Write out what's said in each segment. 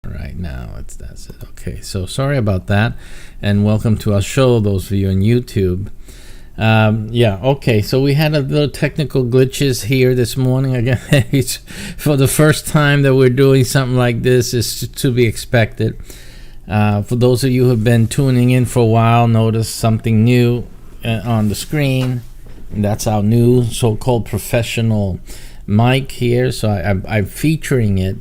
Right now, that's it. Okay, so sorry about that, and welcome to our show, those of you on YouTube. Yeah, okay, so we had a little technical glitches here this morning. Again, it's for the first time that we're doing something like this. Is to be expected. For those of you who have been tuning in for a while, notice something new on the screen. And that's our new so-called professional mic here. So I'm featuring it.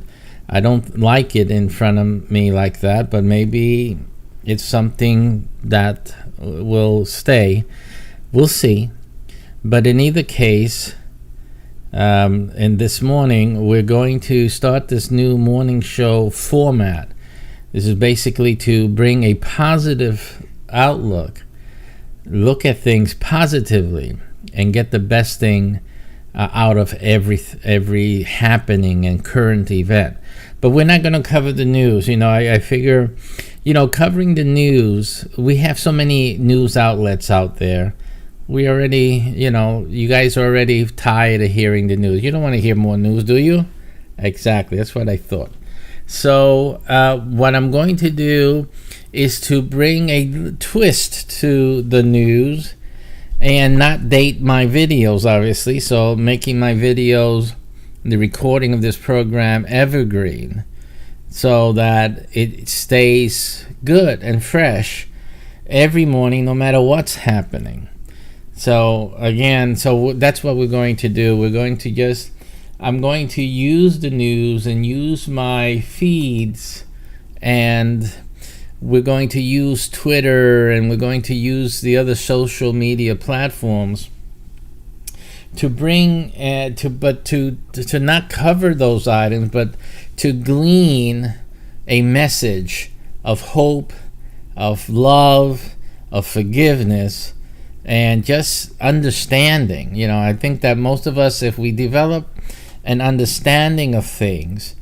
I don't like it in front of me like that, but maybe it's something that will stay. We'll see. But in either case, in this morning, we're going to start this new morning show format. This is basically to bring a positive outlook, look at things positively, and get the best thing out of every happening and current event. but we're not going to cover the news. I figure, covering the news, we have so many news outlets out there. We already, you guys are already tired of hearing the news. You don't want to hear more news, do you? Exactly. That's what I thought. So what I'm going to do is to bring a twist to the news and not date my videos, obviously. So making my videos, the recording of this program, evergreen, so that it stays good and fresh every morning, no matter what's happening. So again, that's what we're going to do. I'm going to use the news and use my feeds, and we're going to use Twitter, and we're going to use the other social media platforms to bring to not cover those items, but to glean a message of hope, of love, of forgiveness, and just understanding. I think that most of us, if we develop an understanding of things,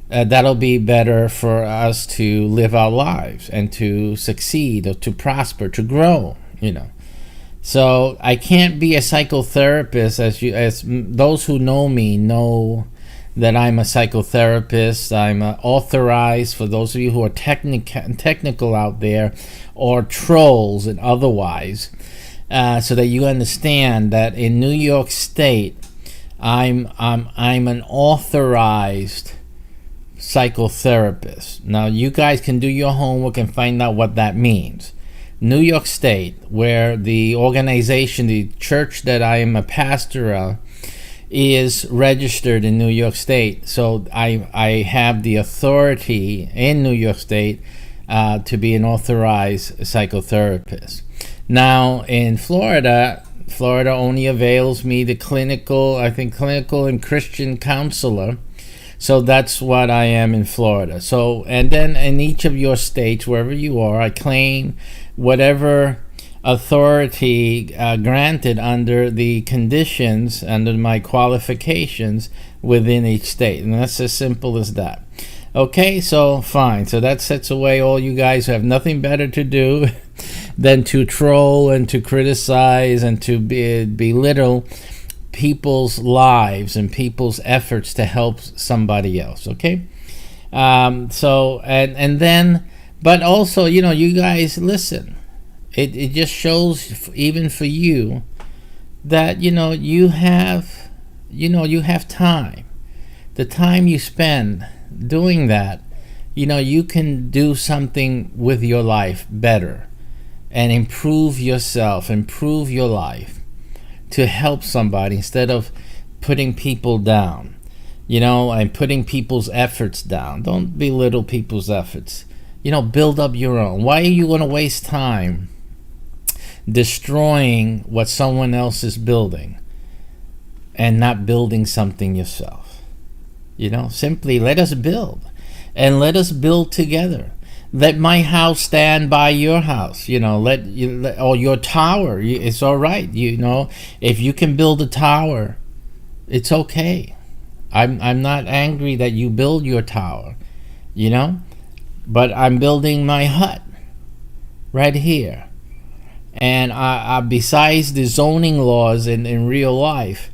that'll be better for us to live our lives and to succeed or to prosper, to grow. So I can't be a psychotherapist, as those who know me know that I'm a psychotherapist. I'm authorized, for those of you who are technical out there, or trolls and otherwise, so that you understand that in New York State, I'm an authorized psychotherapist. Now you guys can do your homework and find out what that means. New York State, where the organization, the church that I am a pastor of, is registered in New York State. So I have the authority in New York State to be an authorized psychotherapist. Now in Florida only avails me the clinical and Christian counselor. So that's what I am in Florida. So, and then in each of your states, wherever you are, I claim whatever authority granted under the conditions, under my qualifications within each state. And that's as simple as that. Okay, so fine. So that sets away all you guys who have nothing better to do than to troll and to criticize and to belittle people's lives and people's efforts to help somebody else. Okay, and then, but also, you guys listen. It just shows, even for you, that you have time. The time you spend doing that, you can do something with your life better and improve yourself, improve your life, to help somebody instead of putting people down, and putting people's efforts down. Don't belittle people's efforts. Build up your own. Why are you going to waste time destroying what someone else is building and not building something yourself? Simply let us build, and let us build together. Let my house stand by your house, or your tower. It's all right. If you can build a tower, it's okay. I'm not angry that you build your tower, but I'm building my hut right here. And besides the zoning laws in real life,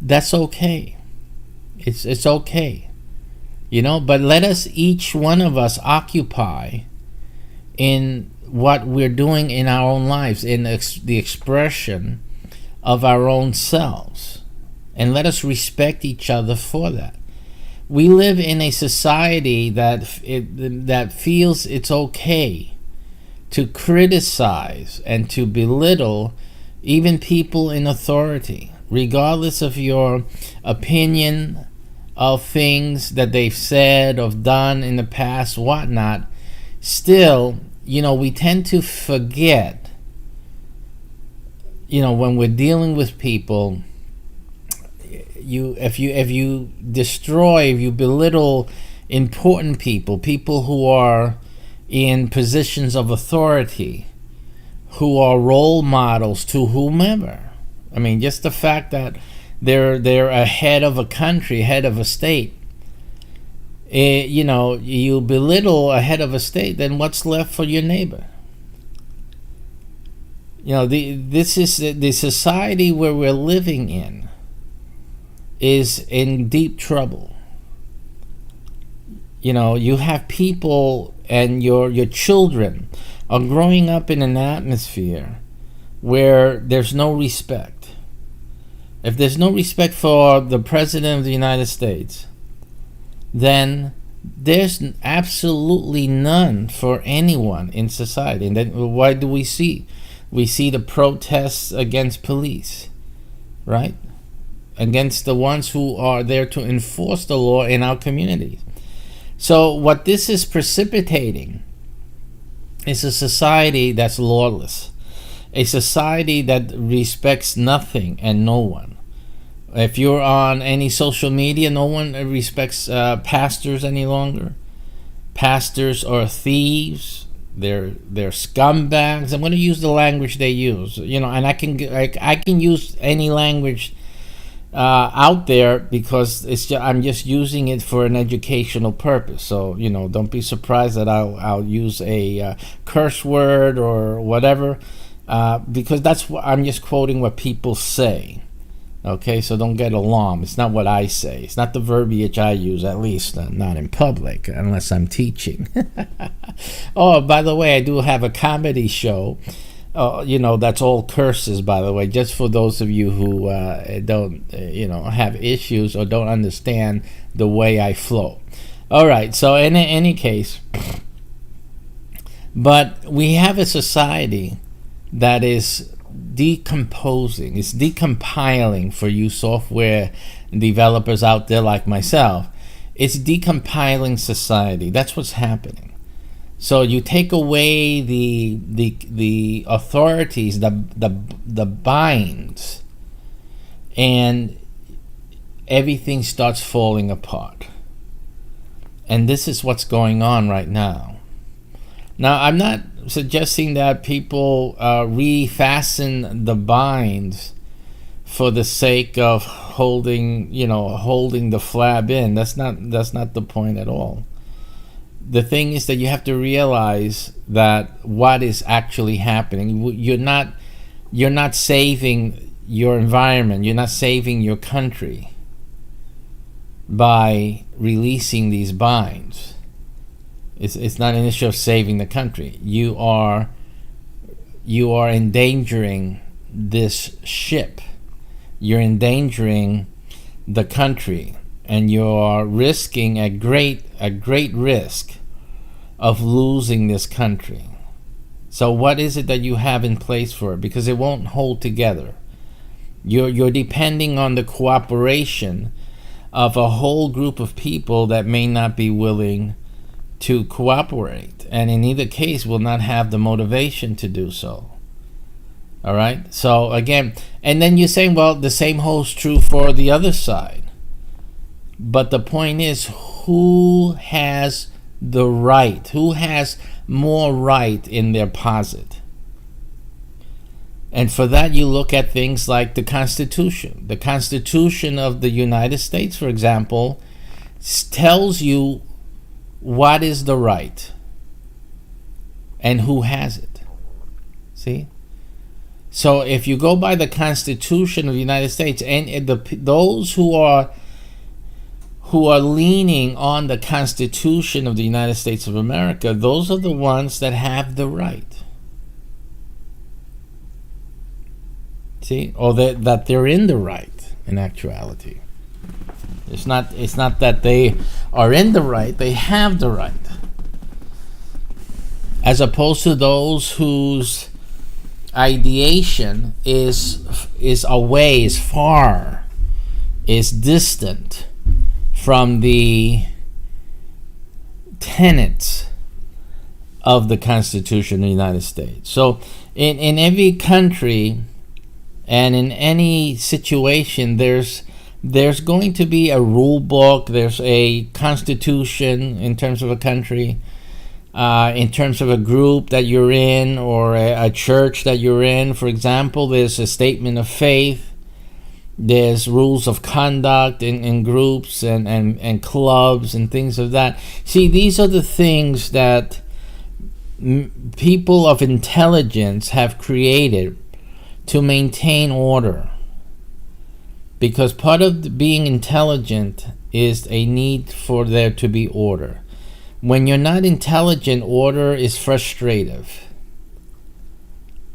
that's okay. It's okay. But let us, each one of us, occupy in what we're doing in our own lives, in the expression of our own selves. And let us respect each other for that. We live in a society that feels it's okay to criticize and to belittle even people in authority, regardless of your opinion of things that they've said or done in the past, whatnot. Still, we tend to forget, when we're dealing with people, if you belittle important people who are in positions of authority, who are role models to whomever. Just the fact that they're a head of a country, head of a state, you belittle a head of a state, then what's left for your neighbor? This is the society where we're living in is in deep trouble. You have people, and your children are growing up in an atmosphere where there's no respect. If there's no respect for the President of the United States, then there's absolutely none for anyone in society. And then why do we see? We see the protests against police, right? Against the ones who are there to enforce the law in our communities. So what this is precipitating is a society that's lawless, a society that respects nothing and no one. If you're on any social media, no one respects pastors any longer. Pastors are thieves. They're scumbags. I'm going to use the language they use, and I can use any language out there because I'm just using it for an educational purpose. So don't be surprised that I'll use a curse word or whatever, because that's what I'm just quoting what people say. Okay, so don't get alarmed. It's not what I say. It's not the verbiage I use, at least not in public, unless I'm teaching. Oh, by the way, I do have a comedy show. That's all curses, by the way, just for those of you who don't, have issues or don't understand the way I flow. All right, so in any case, but we have a society that is decomposing. It's decompiling, for you software developers out there like myself. It's decompiling society. That's what's happening. So you take away the authorities, the binds, and everything starts falling apart. And this is what's going on right now. Now, I'm not suggesting that people refasten the binds for the sake of holding the flab in. That's not the point at all. The thing is that you have to realize that what is actually happening. You're not saving your environment. You're not saving your country by releasing these binds. It's not an issue of saving the country. You are endangering this ship. You're endangering the country, and you are risking a great risk of losing this country. So what is it that you have in place for it? Because it won't hold together. You're depending on the cooperation of a whole group of people that may not be willing to cooperate, and in either case will not have the motivation to do so. All right? So again, and then you're saying, well, the same holds true for the other side. But the point is, who has the right? Who has more right in their posit? And for that, you look at things like the Constitution. The Constitution of the United States, for example, tells you what is the right and who has it. See? So if you go by the Constitution of the United States, and those who are leaning on the Constitution of the United States of America, those are the ones that have the right. See? Or that they're in the right, in actuality. It's not that they are in the right, they have the right. As opposed to those whose ideation is away, is far, is distant from the tenets of the Constitution of the United States. So in every country and in any situation, there's going to be a rule book. There's a constitution in terms of a country, in terms of a group that you're in, or a church that you're in. For example, there's a statement of faith. There's rules of conduct in groups and clubs and things of that. See, these are the things that people of intelligence have created to maintain order. Because part of being intelligent is a need for there to be order. When you're not intelligent, order is frustrative.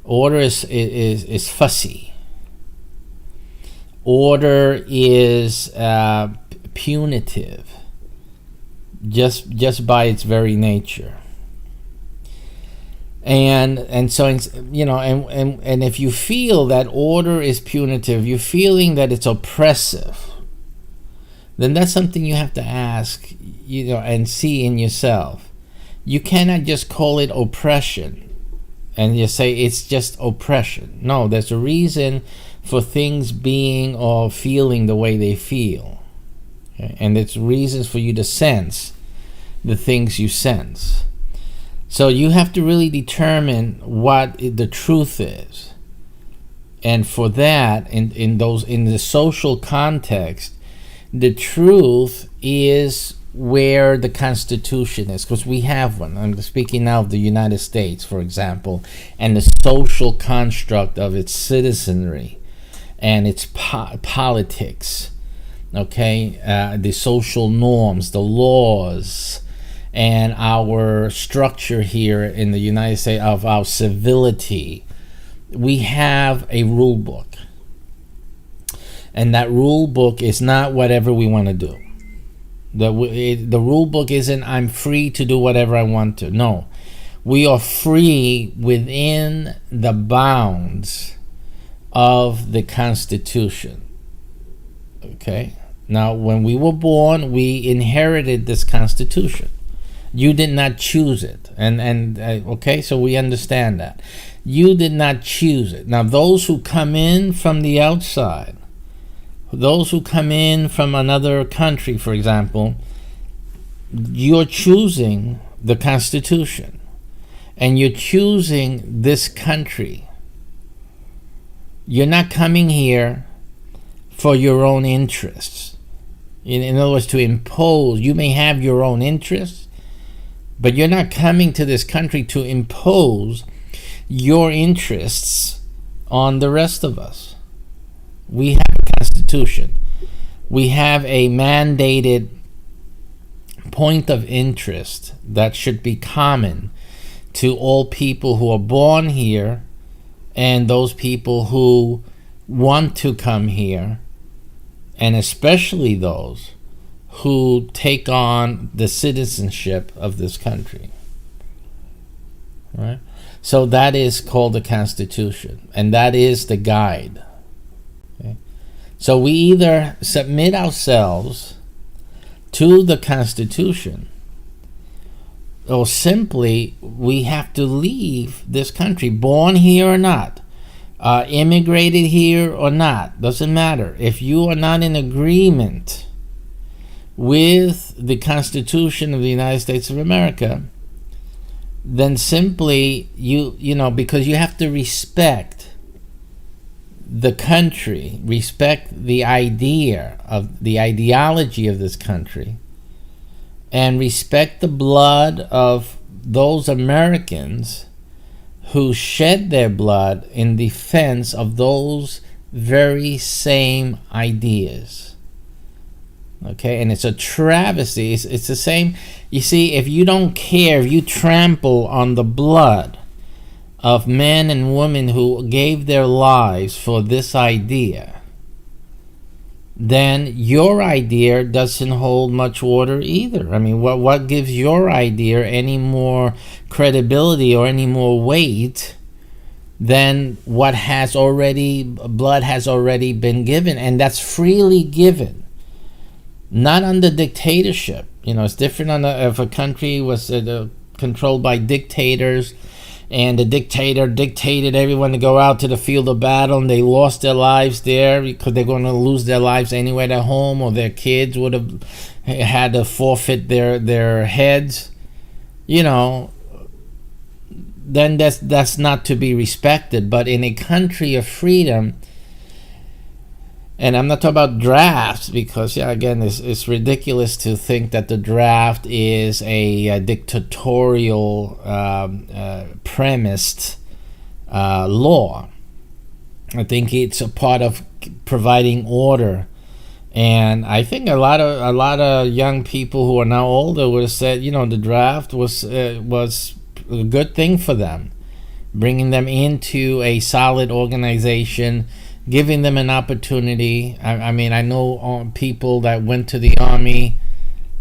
Order is fussy. Order is punitive, just by its very nature. And so, you know, and if you feel that order is punitive, you're feeling that it's oppressive, then that's something you have to ask, you know, and see in yourself. You cannot just call it oppression and you say it's just oppression. No, there's a reason for things being or feeling the way they feel. Okay? And it's reasons for you to sense the things you sense. So you have to really determine what the truth is. And for that, in the social context, the truth is where the Constitution is, because we have one. I'm speaking now of the United States, for example, and the social construct of its citizenry and its politics, okay, the social norms, the laws, and our structure here in the United States of our civility. We have a rule book. And that rule book is not whatever we want to do. The rule book isn't I'm free to do whatever I want to. No. We are free within the bounds of the Constitution. Okay? Now, when we were born, we inherited this Constitution. You did not choose it. Okay, so we understand that. You did not choose it. Now, those who come in from the outside, those who come in from another country, for example, you're choosing the Constitution. And you're choosing this country. You're not coming here for your own interests. In other words, to impose. You may have your own interests, but you're not coming to this country to impose your interests on the rest of us. We have a Constitution. We have a mandated point of interest that should be common to all people who are born here and those people who want to come here, and especially those who take on the citizenship of this country. Right? So that is called the Constitution, and that is the guide. Okay? So we either submit ourselves to the Constitution, or simply we have to leave this country, born here or not, immigrated here or not, doesn't matter. If you are not in agreement with the Constitution of the United States of America, then simply you know, because you have to respect the country, respect the idea of the ideology of this country, and respect the blood of those Americans who shed their blood in defense of those very same ideas. Okay, and it's a travesty. It's the same. You see, if you don't care, if you trample on the blood of men and women who gave their lives for this idea, then your idea doesn't hold much water either. I mean, what gives your idea any more credibility or any more weight than what has already, blood has already been given, and that's freely given. Not under dictatorship. You know, it's different if a country was controlled by dictators, and the dictator dictated everyone to go out to the field of battle, and they lost their lives there because they're going to lose their lives anyway at home, or their kids would have had to forfeit their heads. You know, then that's not to be respected. But in a country of freedom And I'm not talking about drafts because, yeah, again, it's ridiculous to think that the draft is a dictatorial premised law. I think it's a part of providing order. And I think a lot of young people who are now older would have said, the draft was a good thing for them, bringing them into a solid organization, giving them an opportunity. I mean, I know people that went to the Army,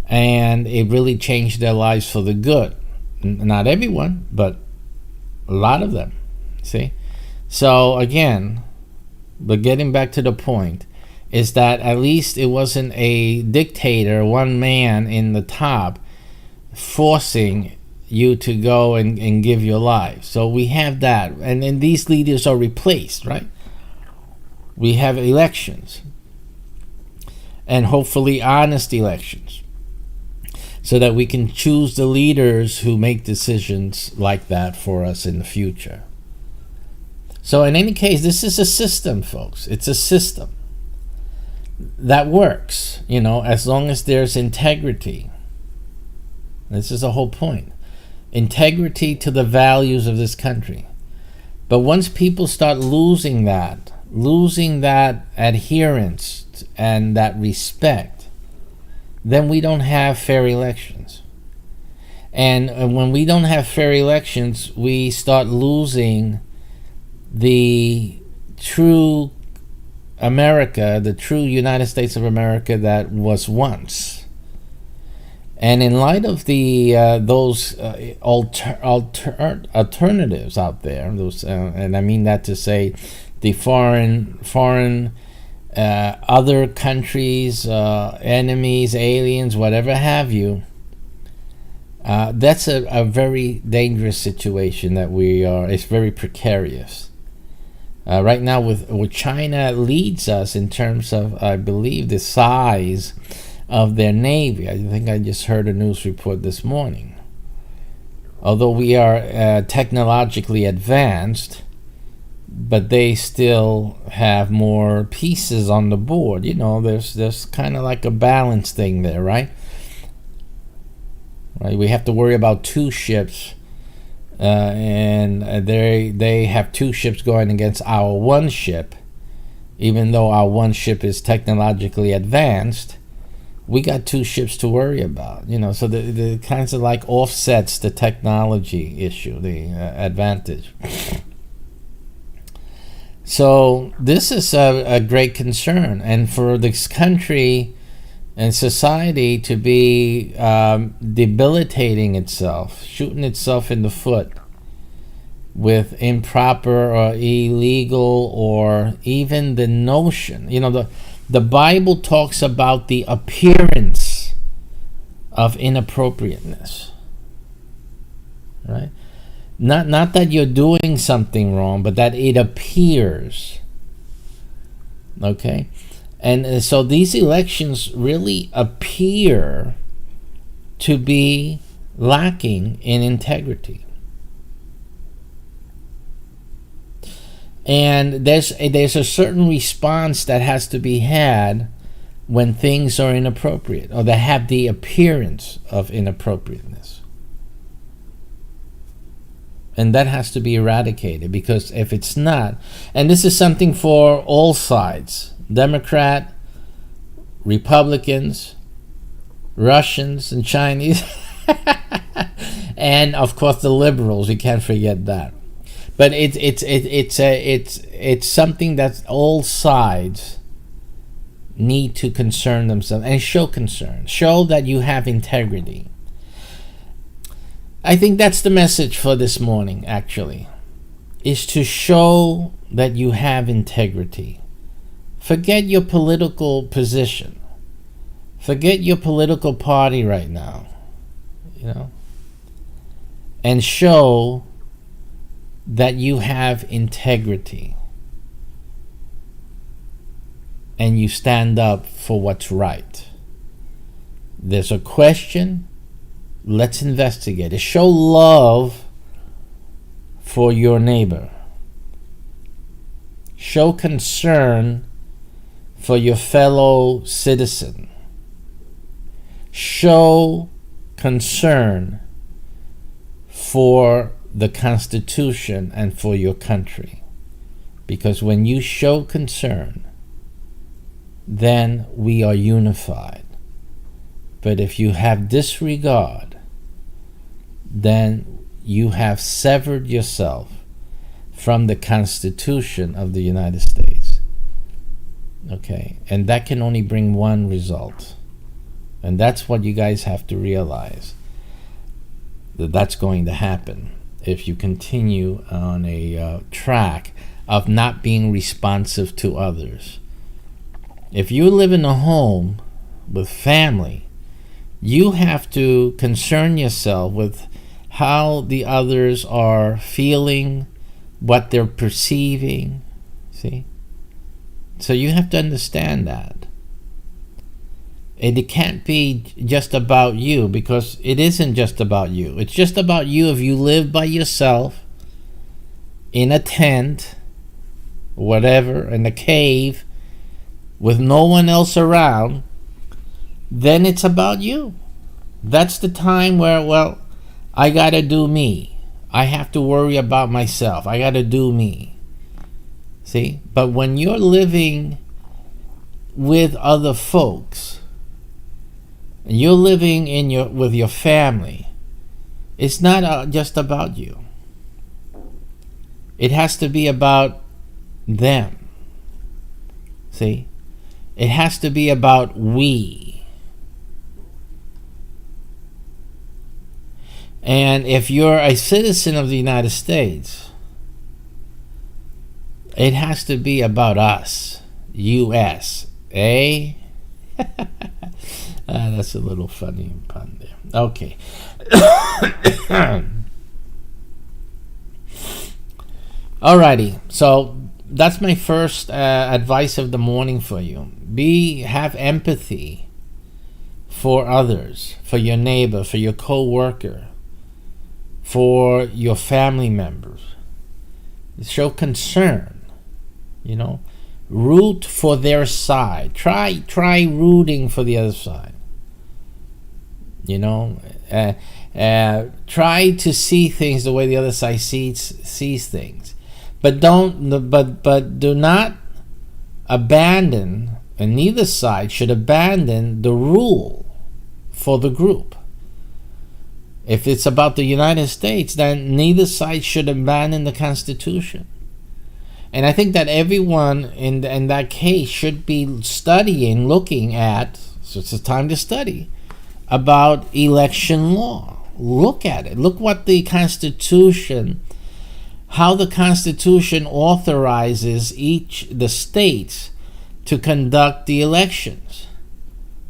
and it really changed their lives for the good. Not everyone, but a lot of them. See? So again, but getting back to the point, is that at least it wasn't a dictator, one man in the top, forcing you to go and give your life. So we have that. And then these leaders are replaced, right? We have elections. And hopefully honest elections. So that we can choose the leaders who make decisions like that for us in the future. So in any case, this is a system, folks. It's a system that works, as long as there's integrity. This is the whole point. Integrity to the values of this country. But once people start losing that adherence and that respect, then we don't have fair elections. And when we don't have fair elections, we start losing the true America, the true United States of America that was once. And in light of the those alternatives out there, those and I mean that to say, the foreign other countries, enemies, aliens, whatever have you, that's a very dangerous situation that we are. It's very precarious. Right now, with China leads us in terms of, I believe, the size of their navy. I think I just heard a news report this morning. Although we are technologically advanced, but they still have more pieces on the board. There's kind of like a balance thing there, right? Right. We have to worry about two ships. And they have two ships going against our one ship. Even though our one ship is technologically advanced, we got two ships to worry about. So the kinds of like offsets the technology issue, the advantage. So this is a great concern, and for this country and society to be debilitating itself, shooting itself in the foot with improper or illegal or even the notion. The Bible talks about the appearance of inappropriateness, right? Not that you're doing something wrong, but that it appears. Okay? And so these elections really appear to be lacking in integrity. And there's a certain response that has to be had when things are inappropriate, or that have the appearance of inappropriateness. And that has to be eradicated, because if it's not, and this is something for all sides, Democrat, Republicans, Russians and Chinese, and of course the liberals. We can't forget that. But it's something that all sides need to concern themselves and show concern, show that you have integrity. I think that's the message for this morning. Actually, is to show that you have integrity. Forget your political position. Forget your political party right now. And show that you have integrity. And you stand up for what's right. There's a question. Let's investigate it. Show love for your neighbor. Show concern for your fellow citizen. Show concern for the Constitution and for your country. Because when you show concern, then we are unified. But if you have disregard, then you have severed yourself from the Constitution of the United States. Okay? And that can only bring one result. And that's what you guys have to realize, that that's going to happen if you continue on a track of not being responsive to others. If you live in a home with family, you have to concern yourself with how the others are feeling, what they're perceiving. See? So you have to understand that. And it can't be just about you, because it isn't just about you. It's just about you if you live by yourself in a tent, whatever, in a cave, with no one else around. Then it's about you. That's the time where, well, I gotta do me. I have to worry about myself. I gotta do me. See? But when you're living with other folks, and you're living with your family, it's not just about you. It has to be about them. See? It has to be about we. And if you're a citizen of the United States, it has to be about us. U.S. Eh? That's a little funny pun there. Okay. Alrighty. So that's my first advice of the morning for you. Have empathy for others, for your neighbor, for your co-worker, for your family members. Show concern. Root for their side. Try rooting for the other side. Try to see things the way the other side sees things. But do not abandon, and neither side should abandon the rule for the group. If it's about the United States, then neither side should abandon the Constitution. And I think that everyone in that case should be studying, looking at, so it's a time to study, about election law. Look at it. Look what the Constitution, how the Constitution authorizes the states to conduct the elections.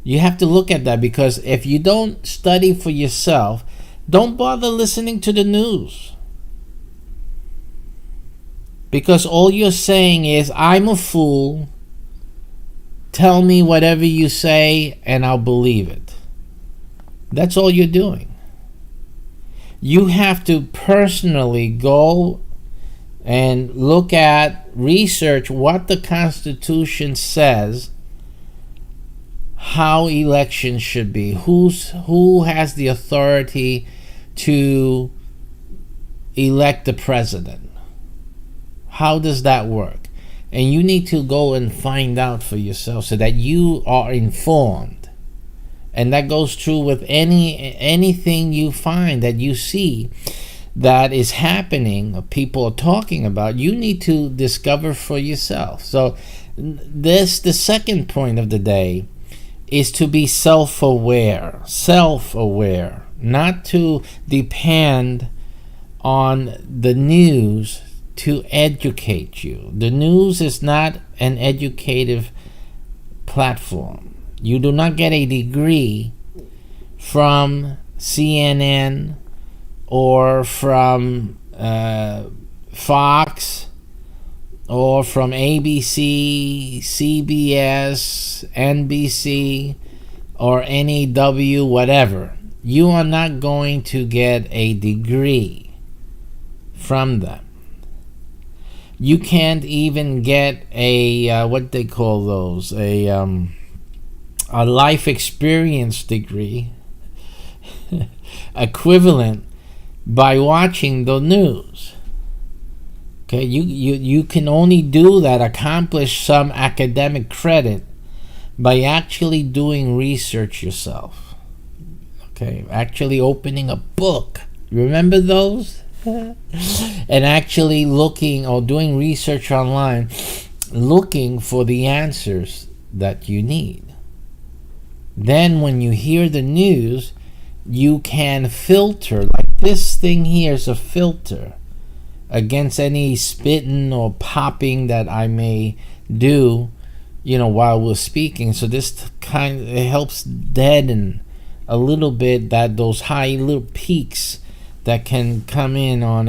You have to look at that, because if you don't study for yourself, don't bother listening to the news. Because all you're saying is, I'm a fool, tell me whatever you say and I'll believe it. That's all you're doing. You have to personally go and look at, research what the Constitution says, how elections should be, who has the authority to elect the president. How does that work? And you need to go and find out for yourself so that you are informed. And that goes true with anything you find that you see that is happening, or people are talking about. You need to discover for yourself. So the second point of the day is to be self-aware, not to depend on the news to educate you. The news is not an educative platform. You do not get a degree from CNN or from Fox or from ABC, CBS, NBC, or NEW, whatever. You are not going to get a degree from them. You can't even get a what they call those, a life experience degree equivalent by watching the news. Okay, you can only do that, accomplish some academic credit, by actually doing research yourself. Okay, actually opening a book. Remember those? And actually looking or doing research online, looking for the answers that you need. Then when you hear the news, you can filter, like this thing here is a filter against any spitting or popping that I may do, while we're speaking. So this it helps deaden a little bit those high little peaks that can come in on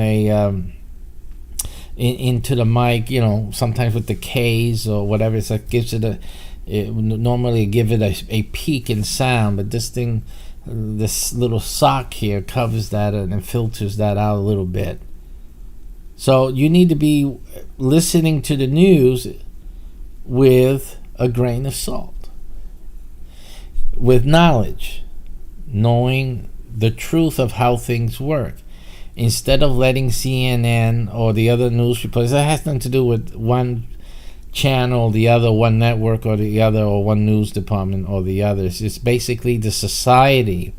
into the mic, sometimes with the K's or whatever. It's like gives it normally give it a peak in sound, but this little sock here covers that and filters that out a little bit. So you need to be listening to the news with a grain of salt, with knowledge, knowing the truth of how things work, instead of letting CNN or the other news reports. That has nothing to do with one channel or the other, one network or the other, or one news department or the other. It's basically the society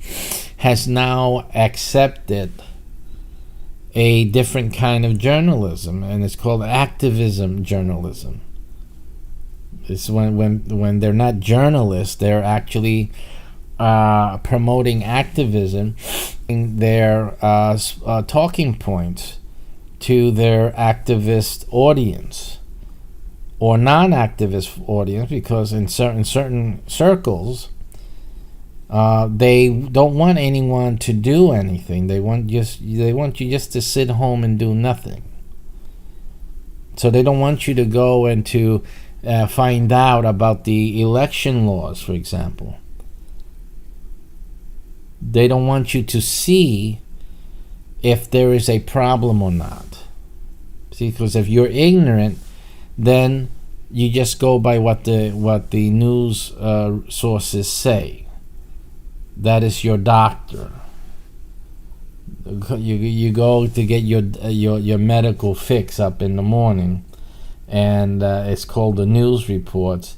has now accepted a different kind of journalism, and it's called activism journalism. It's when they're not journalists, they're actually promoting activism in their talking points to their activist audience or non-activist audience, because in certain circles, they don't want anyone to do anything. They want you just to sit home and do nothing. So they don't want you to go and to find out about the election laws, for example. They don't want you to see if there is a problem or not. See, because if you're ignorant, then you just go by what the news sources say. That is your doctor. You go to get your medical fix up in the morning, and it's called the news reports,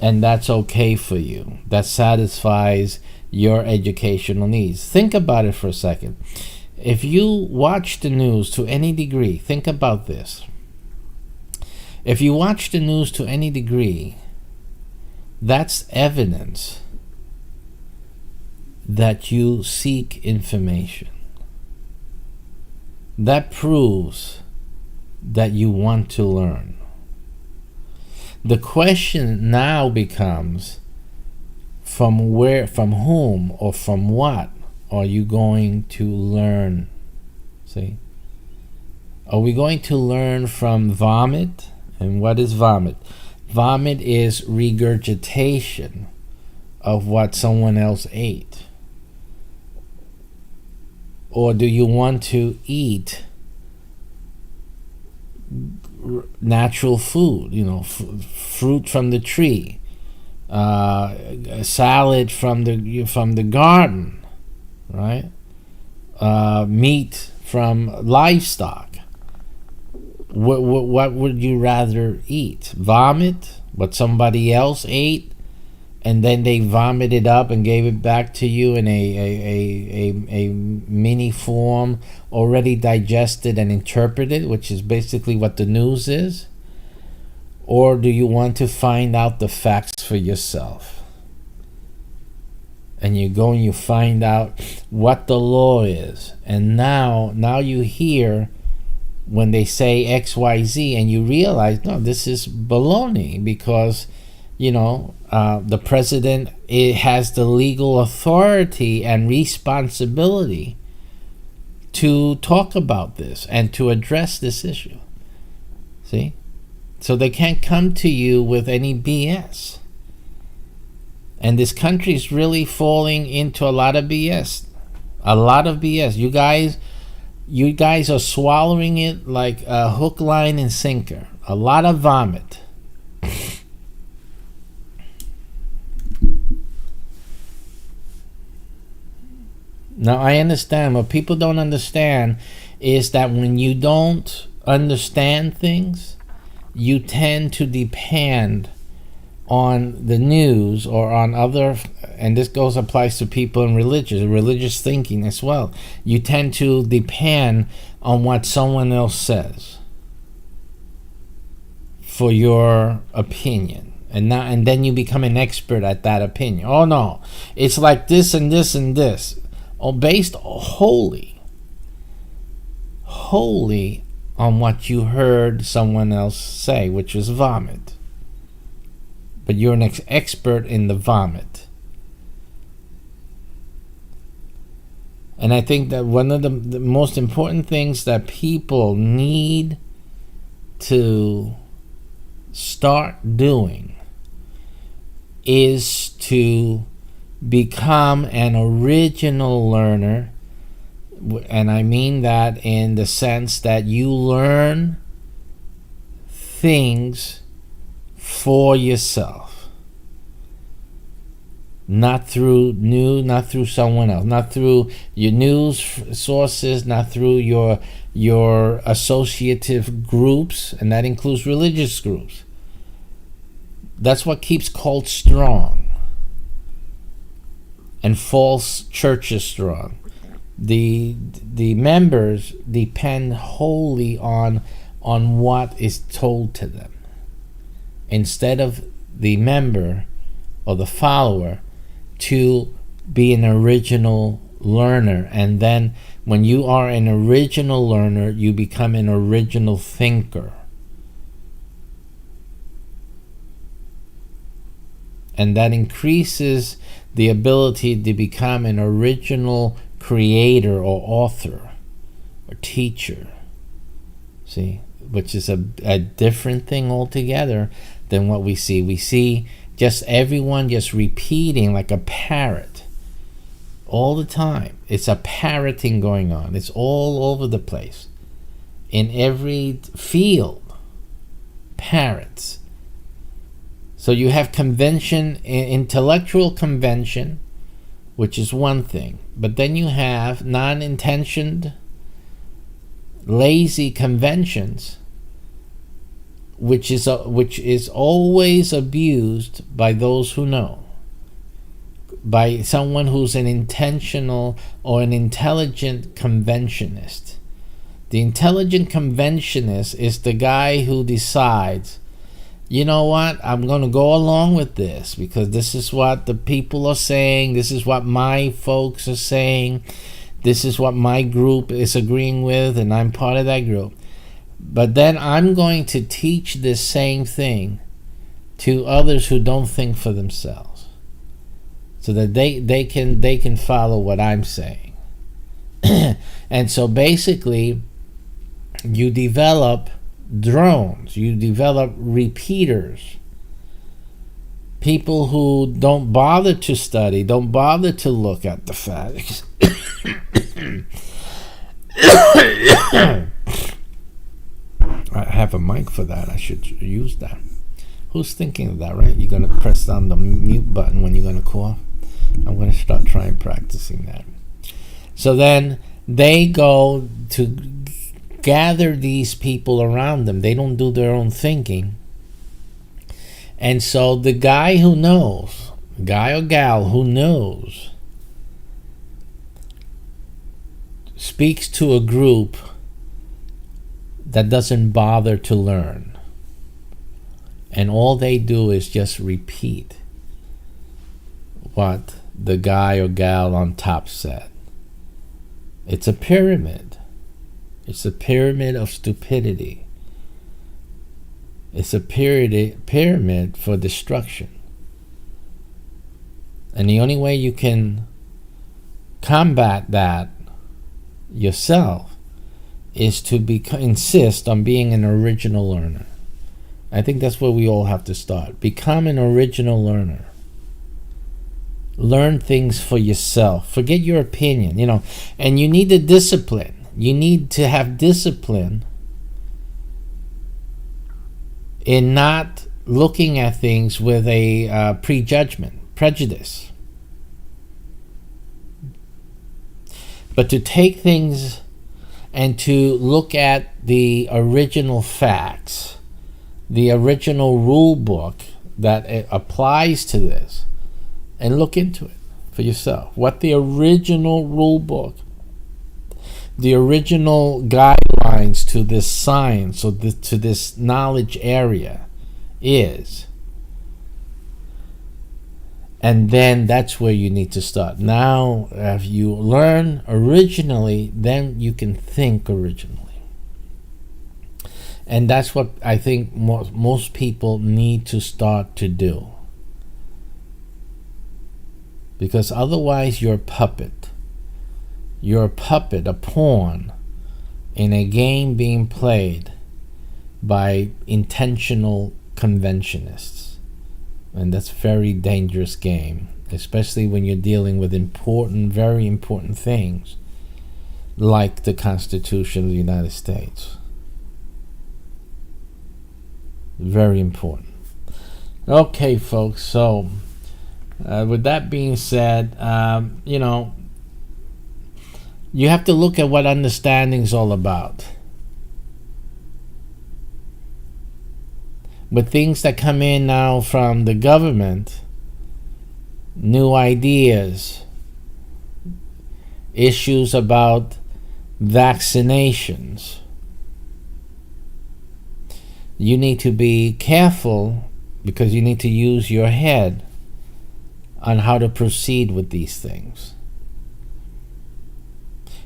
and that's okay for you. That satisfies your educational needs. Think about it for a second. If you watch the news to any degree, think about this. If you watch the news to any degree, that's evidence that you seek information. That proves that you want to learn. The question now becomes, from whom, or from what are you going to learn? See? Are we going to learn from vomit? And what is vomit? Vomit is regurgitation of what someone else ate. Or do you want to eat natural food, fruit from the tree, salad from the garden, right? Meat from livestock. What would you rather eat? Vomit, what somebody else ate, and then they vomited up and gave it back to you in a mini form, already digested and interpreted, which is basically what the news is? Or do you want to find out the facts for yourself? And you go and you find out what the law is. And now you hear when they say XYZ, and you realize, no, this is baloney, because the president has the legal authority and responsibility to talk about this and to address this issue. See? So they can't come to you with any BS. And this country is really falling into a lot of BS. A lot of BS. You guys You guys are swallowing it like a hook, line, and sinker. A lot of vomit. Now, I understand. What people don't understand is that when you don't understand things, you tend to depend on the news or on other, and this applies to people in religious thinking as well. You tend to depend on what someone else says for your opinion, and then you become an expert at that opinion. Oh no, it's like this and this and this, all based wholly on what you heard someone else say, which is vomit. But you're an expert in the vomit. And I think that one of the most important things that people need to start doing is to become an original learner. And I mean that in the sense that you learn things for yourself, not through someone else, not through your news sources, not through your associative groups, and that includes religious groups. That's what keeps cults strong and false churches strong. The members depend wholly on what is told to them, instead of the member or the follower to be an original learner. And then when you are an original learner, you become an original thinker. And that increases the ability to become an original creator or author or teacher. See, which is a different thing altogether than what we see. We see just everyone just repeating like a parrot all the time. It's a parroting going on. It's all over the place. In every field, parrots. So you have convention, intellectual convention, which is one thing. But then you have non-intentioned, lazy conventions, which is always abused by those who know, by someone who's an intentional or an intelligent conventionist. The intelligent conventionist is the guy who decides, you know what, I'm going to go along with this because this is what the people are saying, this is what my folks are saying, this is what my group is agreeing with, and I'm part of that group. But then I'm going to teach this same thing to others who don't think for themselves, so that they can follow what I'm saying. And so basically, you develop drones, you develop repeaters, people who don't bother to study, don't bother to look at the facts. I have a mic for that. I should use that. Who's thinking of that, right? You're going to press down the mute button when you're going to cough. I'm going to start trying practicing that. So then they go to gather these people around them. They don't do their own thinking. And so the guy who knows, guy or gal who knows, speaks to a group that doesn't bother to learn. And all they do is just repeat what the guy or gal on top said. It's a pyramid. It's a pyramid of stupidity. It's a pyramid for destruction. And the only way you can combat that yourself is to insist on being an original learner. I think that's where we all have to start. Become an original learner. Learn things for yourself. Forget your opinion, and you need the discipline. You need to have discipline in not looking at things with a prejudice, but to take things and to look at the original facts, the original rule book that applies to this, and look into it for yourself. What the original rule book, the original guidelines to this science or to this knowledge area is. And then that's where you need to start. Now, if you learn originally, then you can think originally. And that's what I think most people need to start to do. Because otherwise you're a puppet. You're a puppet, a pawn, in a game being played by intentional conventionists. And that's a very dangerous game, especially when you're dealing with important, very important things like the Constitution of the United States. Very important. Okay, folks, so with that being said, you have to look at what understanding is all about. With things that come in now from the government, new ideas, issues about vaccinations, you need to be careful because you need to use your head on how to proceed with these things.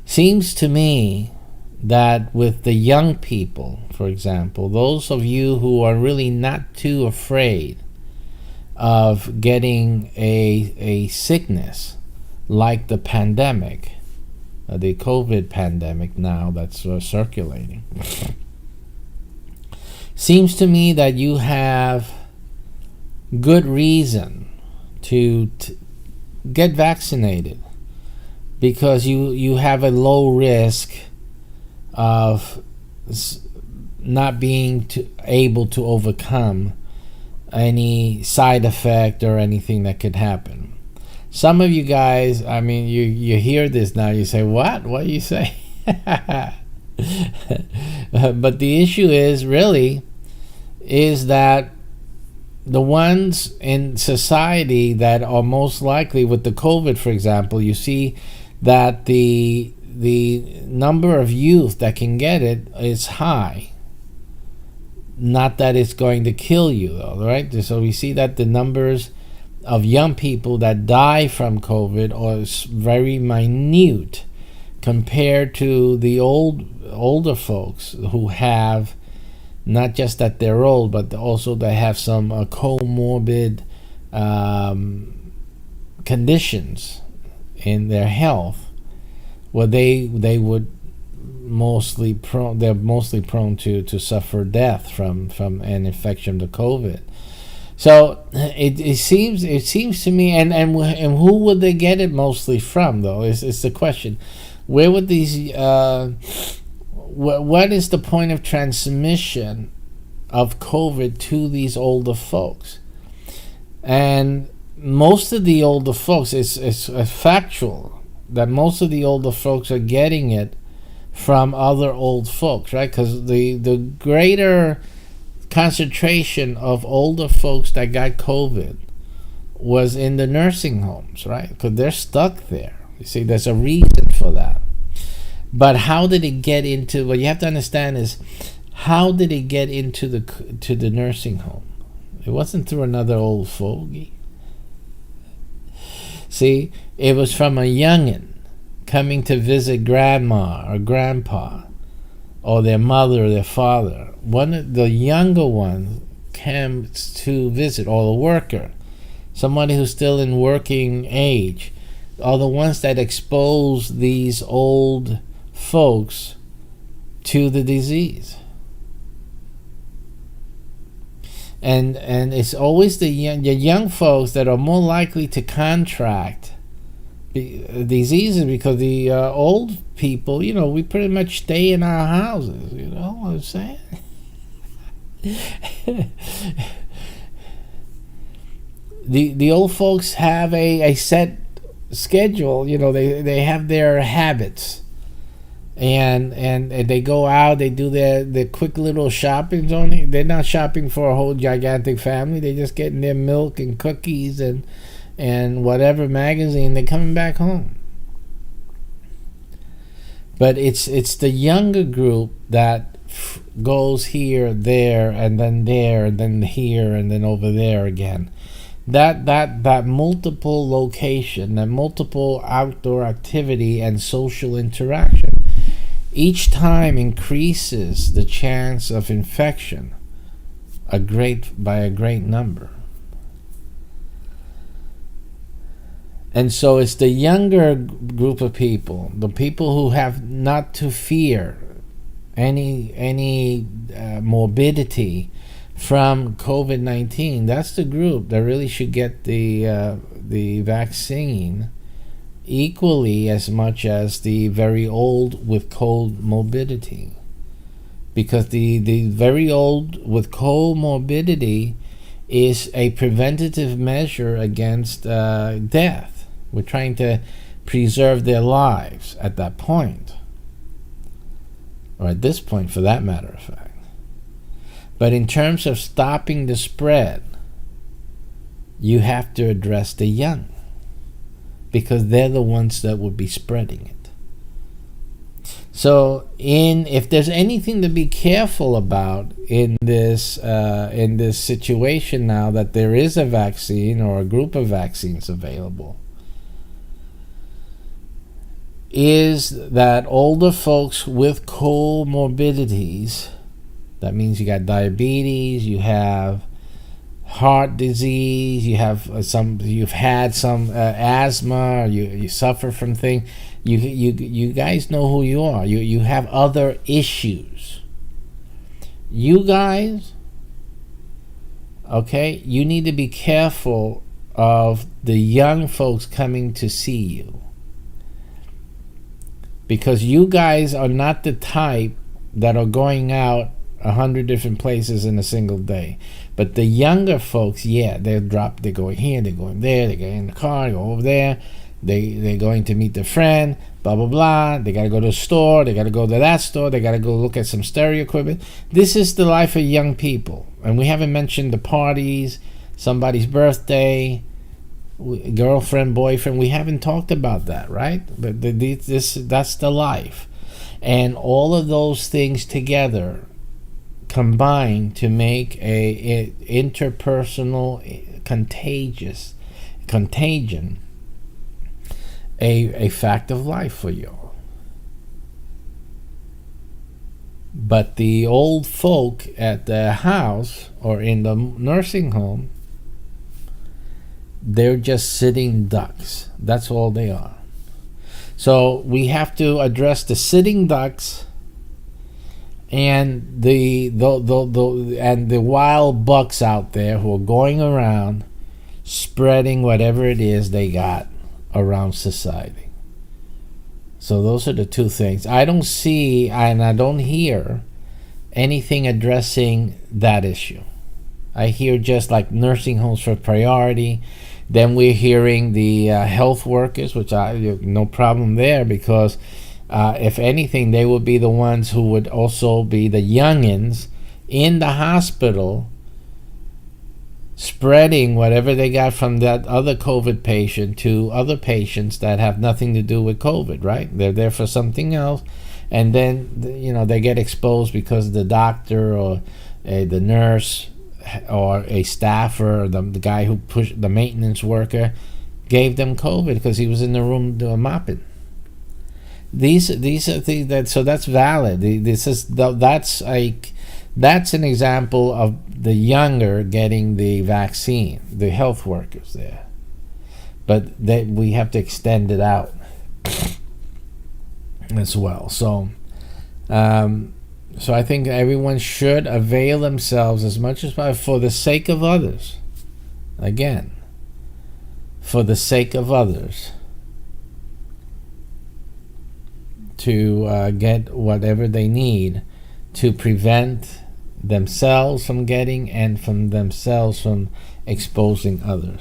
Seems to me that with the young people, for example, those of you who are really not too afraid of getting a sickness like the pandemic, the COVID pandemic now that's circulating, seems to me that you have good reason to get vaccinated because you have a low risk of not being able to overcome any side effect or anything that could happen. Some of you guys, I mean, you hear this now, you say, what do you say? But the issue is that the ones in society that are most likely with the COVID, for example, you see that the number of youth that can get it is high. Not that it's going to kill you, though, right? So we see that the numbers of young people that die from COVID are very minute compared to the older folks who have, not just that they're old, but also they have some comorbid conditions in their health, where they would mostly prone to suffer death from an infection to COVID. So it seems to me, and who would they get it mostly from, though? Is the question. Where would these what is the point of transmission of COVID to these older folks? And most of the older folks, it's factual that most of the older folks are getting it from other old folks, right? Because the greater concentration of older folks that got COVID was in the nursing homes, right? Because they're stuck there. You see, there's a reason for that. But how did it get into? What you have to understand is, how did it get into the nursing home? It wasn't through another old fogey. See, it was from a youngin coming to visit grandma or grandpa, or their mother or their father. One of the younger ones came to visit, or the worker, somebody who's still in working age, are the ones that expose these old folks to the disease. And it's always the young folks that are more likely to contract diseases because the old people, we pretty much stay in our houses. You know what I'm saying? The old folks have a set schedule. They have their habits, and they go out. They do their quick little shopping. Only they're not shopping for a whole gigantic family. They're just getting their milk and cookies and whatever magazine. They're coming back home. But it's the younger group that goes here, there, and then here, and then over there again. That multiple location, that multiple outdoor activity and social interaction, each time increases the chance of infection by a great number. And so it's the younger group of people, the people who have not to fear any morbidity from COVID-19. That's the group that really should get the vaccine equally as much as the very old with comorbidity, because the very old with comorbidity is a preventative measure against death. We're trying to preserve their lives at that point, or at this point for that matter of fact. But in terms of stopping the spread, you have to address the young, because they're the ones that will be spreading it. So if there's anything to be careful about in this situation now that there is a vaccine or a group of vaccines available, is that older folks with comorbidities, that means you got diabetes, you have heart disease, you've had some asthma, or you suffer from things. You guys know who you are. You have other issues. You guys, okay, you need to be careful of the young folks coming to see you, because you guys are not the type that are going out 100 different places in a single day. But the younger folks, they're going here, they're going there, they get in the car, they go over there, they're going to meet their friend, blah blah blah, they gotta go to the store, they gotta go to that store, they gotta go look at some stereo equipment. This is the life of young people. And we haven't mentioned the parties, somebody's birthday, girlfriend, boyfriend. We haven't talked about that, right? But that's the life. And all of those things together combine to make a interpersonal contagion a fact of life for you. But the old folk at the house or in the nursing home, they're just sitting ducks. That's all they are. So we have to address the sitting ducks and the wild bucks out there who are going around spreading whatever it is they got around society. So those are the two things. I don't see and I don't hear anything addressing that issue. I hear just like nursing homes for priority. Then we're hearing the health workers, which I have no problem there, because if anything, they would be the ones who would also be the youngins in the hospital spreading whatever they got from that other COVID patient to other patients that have nothing to do with COVID, right? They're there for something else, and then they get exposed because the doctor or the nurse or a staffer or the guy who pushed the maintenance worker gave them COVID because he was in the room doing mopping. These are things so that's valid. That's an example of the younger getting the vaccine, the health workers there. But we have to extend it out as well. So I think everyone should avail themselves as much as possible for the sake of others. Again, for the sake of others. to get whatever they need to prevent themselves from getting and from themselves from exposing others.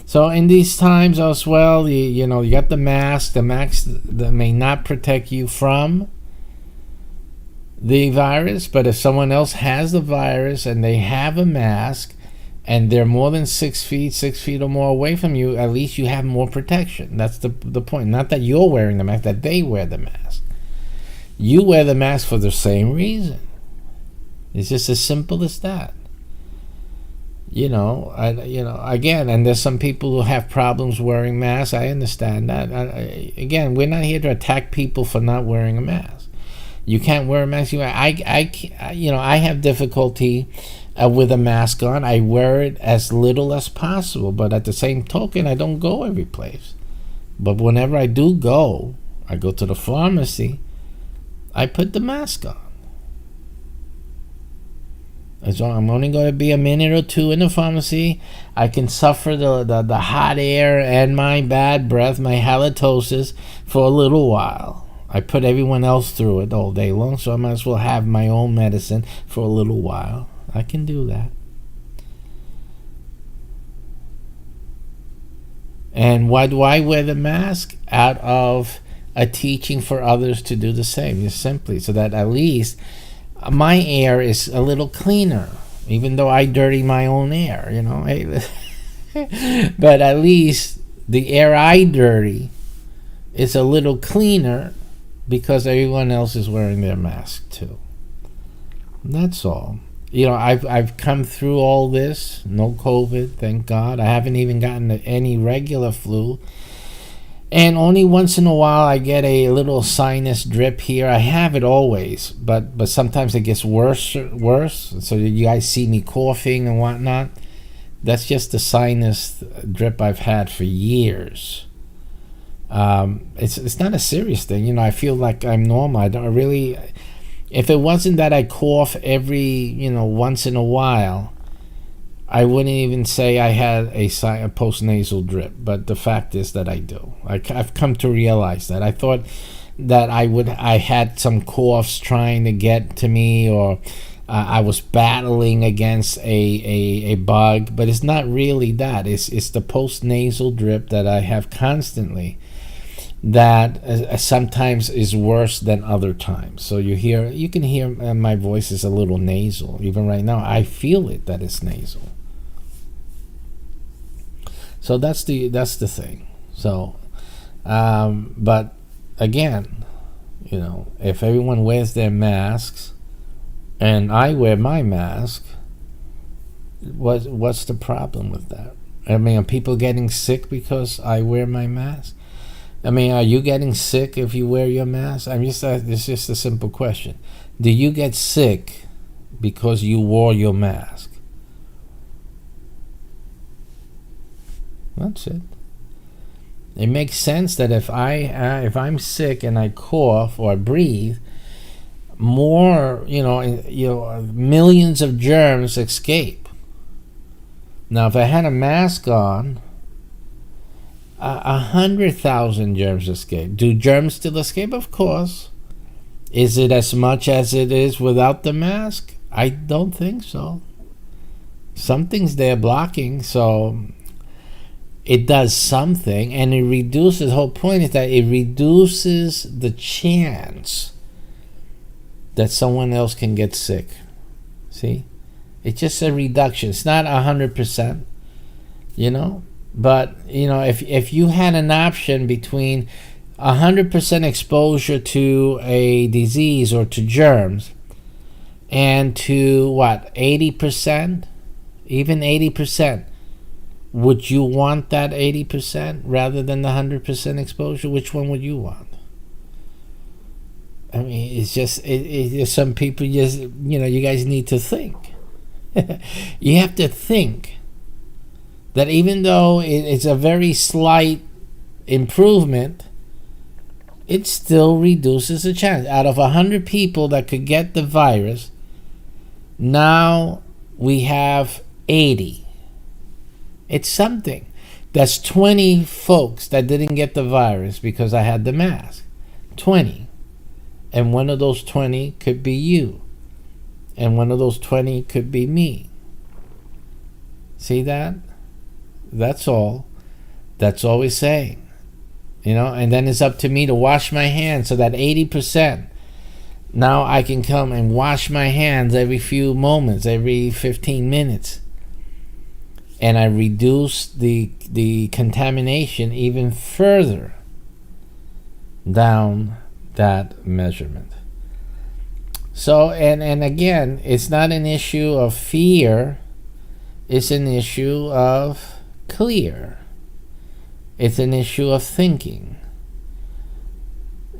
So in these times as well, you got the mask. The mask that may not protect you from the virus, but if someone else has the virus and they have a mask and they're more than 6 feet or more away from you, at least you have more protection. That's the point. Not that you're wearing the mask, that they wear the mask. You wear the mask for the same reason. It's just as simple as that. Again, and there's some people who have problems wearing masks. I understand that. Again, we're not here to attack people for not wearing a mask. You can't wear a mask. I have difficulty with a mask on. I wear it as little as possible, but at the same token, I don't go every place. But whenever I do go, I go to the pharmacy, I put the mask on. So I'm only going to be a minute or two in the pharmacy. I can suffer the hot air and my bad breath, my halitosis, for a little while. I put everyone else through it all day long, so I might as well have my own medicine for a little while. I can do that. And why do I wear the mask? Out of a teaching for others to do the same, just simply so that at least my air is a little cleaner, even though I dirty my own air, But at least the air I dirty is a little cleaner because everyone else is wearing their mask too. That's all. I've come through all this, no COVID, thank God. I haven't even gotten any regular flu. And only once in a while I get a little sinus drip here. I have it always, but sometimes it gets worse. So you guys see me coughing and whatnot. That's just the sinus drip I've had for years. It's not a serious thing. I feel like I'm normal. I don't really. If it wasn't that I cough every once in a while, I wouldn't even say I had a postnasal drip, but the fact is that I do. I've come to realize that. I thought that I had some coughs trying to get to me, or I was battling against a bug, but it's not really that. It's the postnasal drip that I have constantly that sometimes is worse than other times. So you can hear my voice is a little nasal. Even right now, I feel it that it's nasal. So that's the thing. So, but again, if everyone wears their masks, and I wear my mask, what's the problem with that? I mean, are people getting sick because I wear my mask? I mean, are you getting sick if you wear your mask? It's just a simple question. Do you get sick because you wore your mask? That's it. It makes sense that if I'm sick and I cough or I breathe, more millions of germs escape. Now, if I had a mask on, 100,000 germs escape. Do germs still escape? Of course. Is it as much as it is without the mask? I don't think so. Something's there blocking, so it does something, and it reduces. The whole point is that it reduces the chance that someone else can get sick. See? It's just a reduction. It's not 100%, But, if you had an option between 100% exposure to a disease or to germs and to, 80%? Even 80%. Would you want that 80% rather than the 100% exposure? Which one would you want? I mean, it's just, some people just, you guys need to think. You have to think that even though it's a very slight improvement, it still reduces the chance. Out of 100 people that could get the virus, now we have 80. It's something. That's 20 folks that didn't get the virus because I had the mask. 20. And one of those 20 could be you. And one of those 20 could be me. See that? That's all. That's all we're saying. And then it's up to me to wash my hands, so that 80%. Now I can come and wash my hands every few moments, every 15 minutes. And I reduce the contamination even further down that measurement. So, and again, it's not an issue of fear. It's an issue of clear. It's an issue of thinking.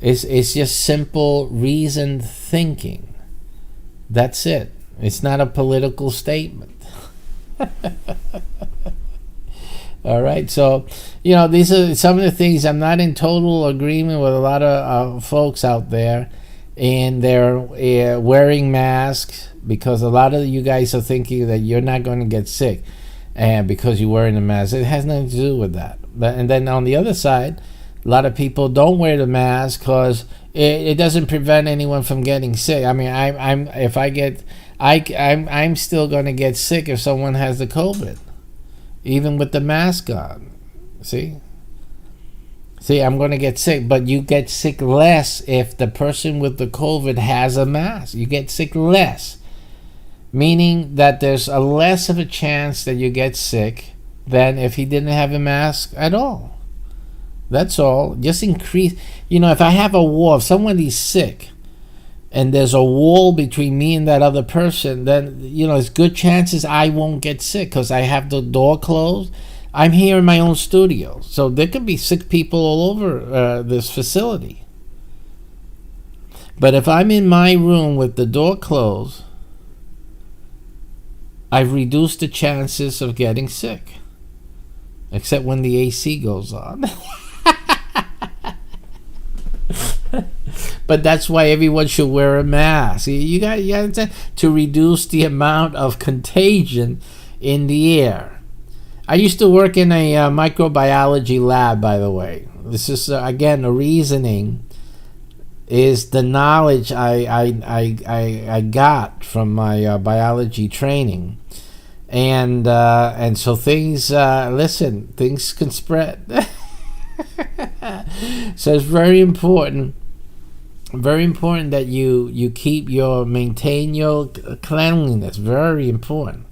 It's just simple, reasoned thinking. That's it. It's not a political statement. All right, so these are some of the things. I'm not in total agreement with a lot of folks out there, and they're wearing masks because a lot of you guys are thinking that you're not going to get sick, and because you're wearing a mask. It has nothing to do with that. And then on the other side, a lot of people don't wear the mask because it doesn't prevent anyone from getting sick. I mean, I'm still going to get sick if someone has the COVID, even with the mask on. See, I'm going to get sick, but you get sick less if the person with the COVID has a mask. You get sick less, meaning that there's a less of a chance that you get sick than if he didn't have a mask at all. That's all. Just increase. If I have a wall, if somebody's sick, and there's a wall between me and that other person, then it's good chances I won't get sick because I have the door closed. I'm here in my own studio, so there could be sick people all over this facility. But if I'm in my room with the door closed, I've reduced the chances of getting sick, except when the AC goes on. But that's why everyone should wear a mask. You got to reduce the amount of contagion in the air. I used to work in a microbiology lab, by the way. This is again, the reasoning is the knowledge I got from my biology training, and so things things can spread. So it's very important that you maintain your cleanliness. Very important.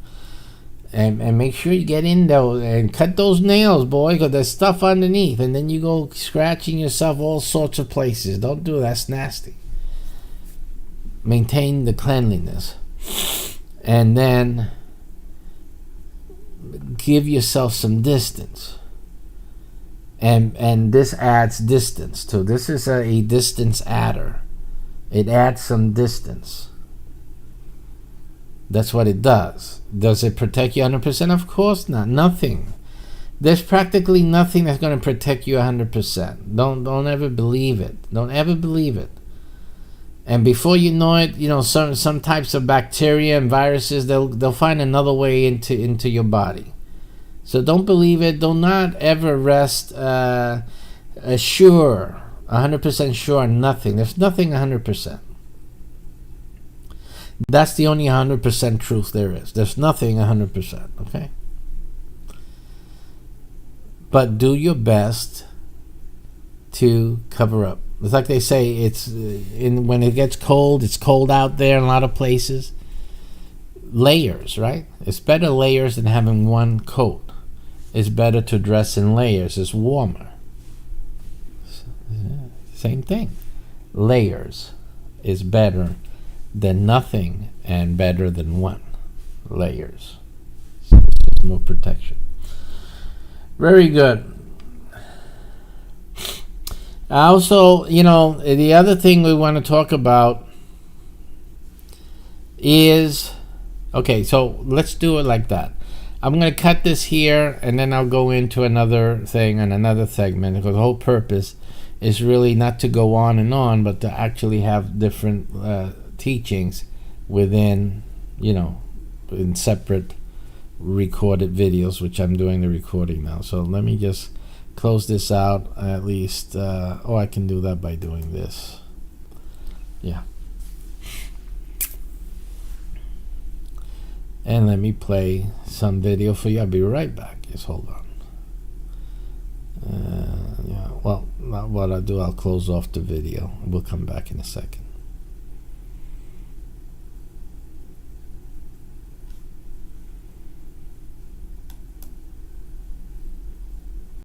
And make sure you get in there and cut those nails, boy, because there's stuff underneath, and then you go scratching yourself all sorts of places. Don't do that. That's nasty. Maintain the cleanliness, and then give yourself some distance. And this adds distance too. This is a distance adder. It adds some distance. That's what it does. Does it protect you 100%? Of course not. Nothing. There's practically nothing that's going to protect you 100%. Don't ever believe it. Don't ever believe it. And before you know it, some types of bacteria and viruses, they'll find another way into your body. So don't believe it. Do not ever rest sure, 100% sure on nothing. There's nothing 100%. That's the only 100% truth there is. There's nothing 100%, okay? But do your best to cover up. It's like they say, when it gets cold, it's cold out there in a lot of places. Layers, right? It's better layers than having one coat. It's better to dress in layers. It's warmer. Same thing. Layers is better than nothing and better than one. Layers. It's more protection. Very good. Also, the other thing we want to talk about is, okay, so let's do it like that. I'm going to cut this here, and then I'll go into another thing and another segment, because the whole purpose is really not to go on and on, but to actually have different teachings within, in separate recorded videos, which I'm doing the recording now. So let me just close this out at least. I can do that by doing this. Yeah. And let me play some video for you. I'll be right back. Just hold on. Yeah. Well, what I'll do, I'll close off the video. We'll come back in a second.